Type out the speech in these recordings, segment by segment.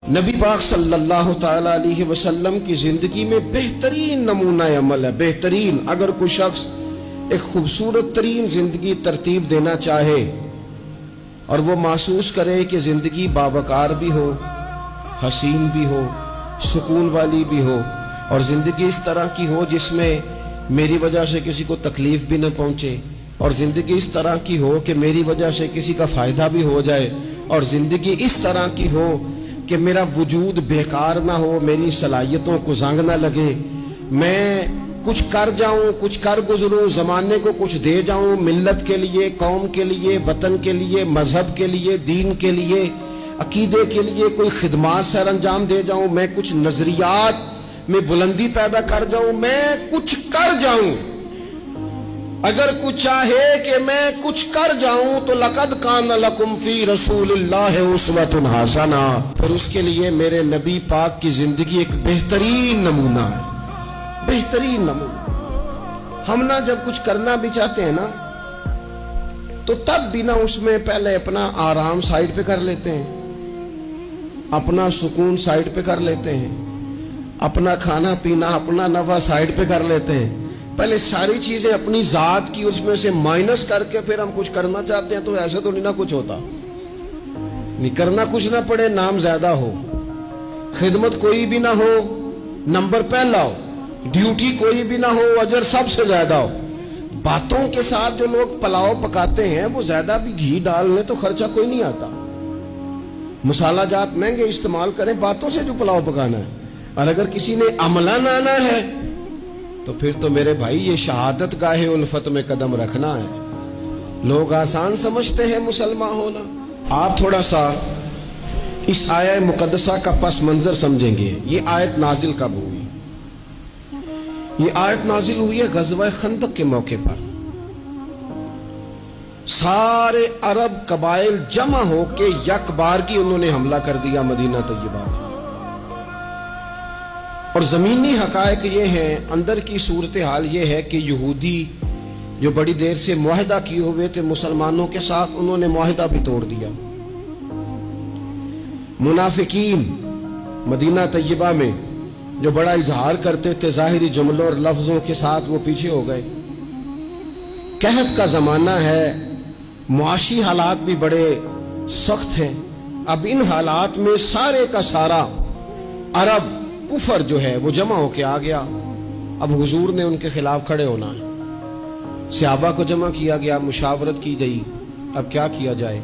نبی پاک صلی اللہ تعالی علیہ وسلم کی زندگی میں بہترین نمونہ عمل ہے. بہترین. اگر کوئی شخص ایک خوبصورت ترین زندگی ترتیب دینا چاہے اور وہ محسوس کرے کہ زندگی باوقار بھی ہو، حسین بھی ہو، سکون والی بھی ہو، اور زندگی اس طرح کی ہو جس میں میری وجہ سے کسی کو تکلیف بھی نہ پہنچے، اور زندگی اس طرح کی ہو کہ میری وجہ سے کسی کا فائدہ بھی ہو جائے، اور زندگی اس طرح کی ہو کہ میرا وجود بیکار نہ ہو، میری صلاحیتوں کو زنگ نہ لگے، میں کچھ کر جاؤں، کچھ کر گزروں، زمانے کو کچھ دے جاؤں، ملت کے لیے، قوم کے لیے، وطن کے لیے، مذہب کے لیے، دین کے لیے، عقیدے کے لیے کوئی خدمات سر انجام دے جاؤں، میں کچھ نظریات میں بلندی پیدا کر جاؤں، میں کچھ کر جاؤں. اگر کچھ چاہے کہ میں کچھ کر جاؤں تو لقد کان لکم فی رسول اللہ اسوۃ حسنہ، پھر اس کے لیے میرے نبی پاک کی زندگی ایک بہترین نمونہ ہے. بہترین نمونہ. ہم نہ جب کچھ کرنا بھی چاہتے ہیں نا تو تب بھی نہ اس میں پہلے اپنا آرام سائیڈ پہ کر لیتے ہیں، اپنا سکون سائیڈ پہ کر لیتے ہیں، اپنا کھانا پینا، اپنا نفع سائیڈ پہ کر لیتے ہیں. پہلے ساری چیزیں اپنی ذات کی اس میں سے مائنس کر کے پھر ہم کچھ کرنا چاہتے ہیں. تو ایسے تو نہیں نہ کچھ ہوتا، نہیں کرنا کچھ نہ پڑے، نام زیادہ ہو، خدمت کوئی بھی نہ ہو، نمبر پہلا ہو، ڈیوٹی کوئی بھی نہ ہو، اجر سب سے زیادہ ہو. باتوں کے ساتھ جو لوگ پلاؤ پکاتے ہیں وہ زیادہ بھی گھی ڈال لیں تو خرچہ کوئی نہیں آتا. مسالہ جات مہنگے استعمال کریں، باتوں سے جو پلاؤ پکانا ہے. اور اگر کسی نے عملہ نہ آنا ہے تو پھر تو میرے بھائی یہ شہادت گاہ الفت میں قدم رکھنا ہے. لوگ آسان سمجھتے ہیں مسلمان ہونا. آپ تھوڑا سا اس آیہ مقدسہ کا پس منظر سمجھیں گے. یہ آیت نازل کب ہوئی؟ یہ آیت نازل ہوئی ہے غزوہ خندق کے موقع پر. سارے عرب قبائل جمع ہو کے یک بار کی انہوں نے حملہ کر دیا مدینہ طیبہ. اور زمینی حقائق یہ ہیں، اندر کی صورتحال یہ ہے کہ یہودی جو بڑی دیر سے معاہدہ کیے ہوئے تھے مسلمانوں کے ساتھ، انہوں نے معاہدہ بھی توڑ دیا. منافقین مدینہ طیبہ میں جو بڑا اظہار کرتے تھے ظاہری جملوں اور لفظوں کے ساتھ، وہ پیچھے ہو گئے. قحط کا زمانہ ہے، معاشی حالات بھی بڑے سخت ہیں. اب ان حالات میں سارے کا سارا عرب کفر جو ہے وہ جمع ہو کے آ گیا. اب حضور نے ان کے خلاف کھڑے ہونا ہے. صحابہ کو جمع کیا گیا، مشاورت کی گئی اب کیا کیا جائے.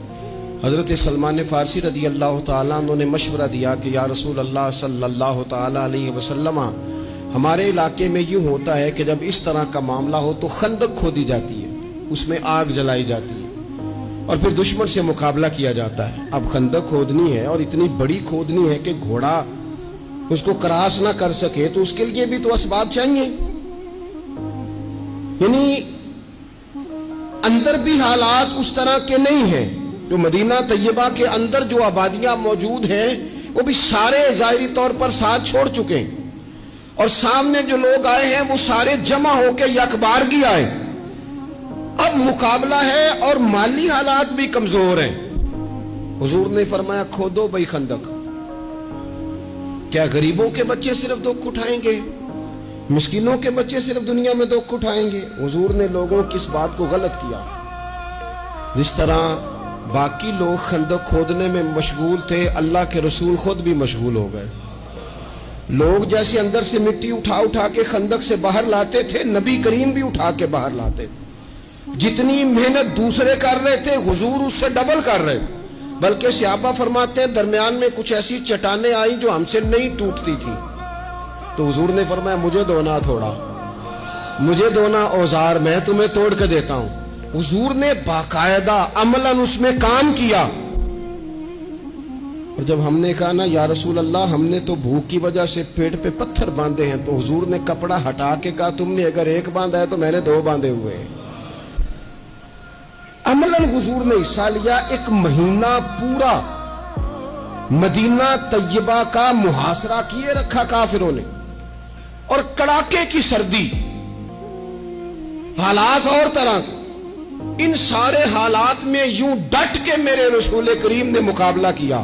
حضرت سلمان فارسی رضی اللہ تعالیٰ عنہ نے مشورہ دیا کہ یا رسول اللہ صلی اللہ تعالیٰ علیہ وسلم، ہمارے علاقے میں یوں ہوتا ہے کہ جب اس طرح کا معاملہ ہو تو خندق کھودی جاتی ہے، اس میں آگ جلائی جاتی ہے اور پھر دشمن سے مقابلہ کیا جاتا ہے. اب خندق کھودنی ہے اور اتنی بڑی کھودنی ہے کہ گھوڑا اس کو کراس نہ کر سکے، تو اس کے لیے بھی تو اسباب چاہیے. یعنی اندر بھی حالات اس طرح کے نہیں ہیں. جو مدینہ طیبہ کے اندر جو آبادیاں موجود ہیں وہ بھی سارے ظاہری طور پر ساتھ چھوڑ چکے ہیں، اور سامنے جو لوگ آئے ہیں وہ سارے جمع ہو کے یکبارگی آئے. اب مقابلہ ہے اور مالی حالات بھی کمزور ہیں. حضور نے فرمایا کھودو بھائی خندق. کیا غریبوں کے بچے صرف دکھ اٹھائیں گے؟ مسکینوں کے بچے صرف دنیا میں دکھ اٹھائیں گے؟ حضور نے لوگوں کی اس بات کو غلط کیا. جس طرح باقی لوگ خندق کھودنے میں مشغول تھے، اللہ کے رسول خود بھی مشغول ہو گئے. لوگ جیسے اندر سے مٹی اٹھا اٹھا کے خندق سے باہر لاتے تھے، نبی کریم بھی اٹھا کے باہر لاتے تھے. جتنی محنت دوسرے کر رہے تھے حضور اس سے ڈبل کر رہے. بلکہ صحابہ فرماتے ہیں درمیان میں کچھ ایسی چٹانیں آئیں جو ہم سے نہیں ٹوٹتی تھی، تو حضور نے فرمایا مجھے دونا تھوڑا، مجھے دونا اوزار، میں تمہیں توڑ کے دیتا ہوں. حضور نے باقاعدہ عملاً اس میں کام کیا. اور جب ہم نے کہا نا یا رسول اللہ ہم نے تو بھوک کی وجہ سے پیٹ پہ پتھر باندھے ہیں، تو حضور نے کپڑا ہٹا کے کہا تم نے اگر ایک باندھا ہے تو میں نے 2 باندھے ہوئے ہیں. عملاً حضور نے حصہ لیا. 1 مہینہ پورا مدینہ طیبہ کا محاصرہ کیے رکھا کافروں نے، اور کڑاکے کی سردی، حالات اور طرح کے. ان سارے حالات میں یوں ڈٹ کے میرے رسول کریم نے مقابلہ کیا.